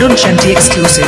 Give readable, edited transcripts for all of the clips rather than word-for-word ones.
Varun Shanti exclusive.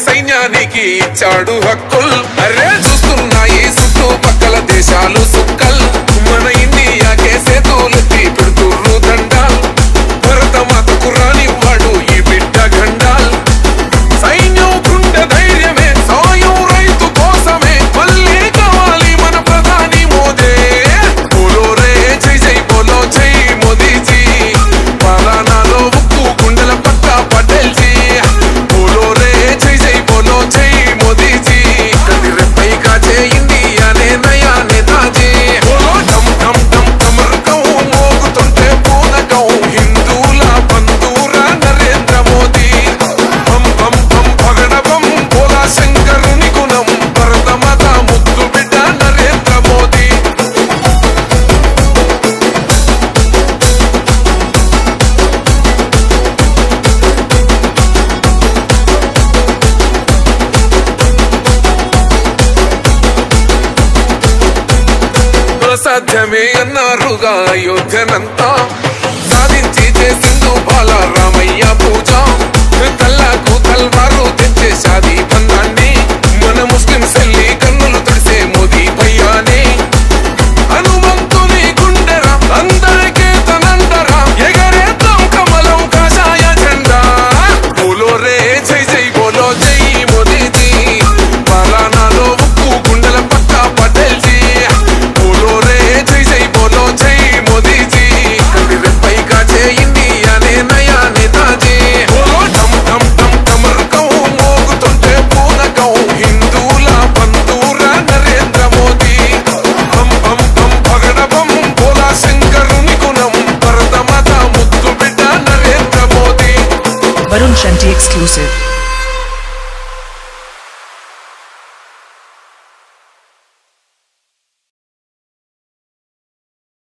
సైన్యానికి ఇచ్చాడు హక్కుల్ అరే చూస్తున్నాయి చుట్టుపక్కల దేశాలు సుక్కల్ మన ఇండియాకే సేతులెత్తి పెడుతుర్రు దండాల్ భరత మాతకు రానివ్వాడు ఈ బిడ్డ గండాల్ సైన్యం గుండె ధైర్యమే సాయం రైతు కోసమే మళ్ళీ కావాలి మన ప్రధాని మోదీ బోలో రే జై జై బోలో జై మోదీజీ పాలనలో ఉక్కు గుండెల పట్ట పటేల్ జీ బోలో రే జై జై బోలో జై మోదీజీ కది రెప్పై కాచే ఇండియానే నయా నేతాజీ బోలో ఢమ్ ఢమ్ ఢమ్ కమర్కం మోగుతుంటే పూనకం హిందూల బంధూర నరేంద్ర మోదీ బం బం బం పగడబం బోలా శంకరుని గుణం భరత మాత ముద్దు బిడ్డ నరేంద్ర మోదీ సాధ్యమే అన్నారుగా అయోధ్యనంతా సాధించి చేసిందు బాలరామయ్య పూజ తల్లాకు తల్వారు తెచ్చే షాదీ బంధాన్ని మన ముస్లిం సెల్లి కన్నులు తడిసే మోదీ భయ్యానే హనుమంతుని గుండెరా అందరికీ తనందరా ఎగరేద్దాం కమలం కాషాయ జెండా బోలో రే జై జై బోలో జై మోదీజీ పాలనలో ఉక్కు గుండెల పక్క పటేల్ జీ బోలో రే జై జై బోలో జై మోదీజీ కది రెప్పై కాచే ఇండియానే నయా నేతాజీ బోలో ఢమ్ ఢమ్ ఢమ్ కమర్కం మోగుతుంటే పూనకం హిందూల బంధూర నరేంద్ర మోదీ బం బం బం పగడబం బోలా శంకరుని గుణం భరత మాత ముద్దు బిడ్డ Narendra Modi Varun Shanti exclusive.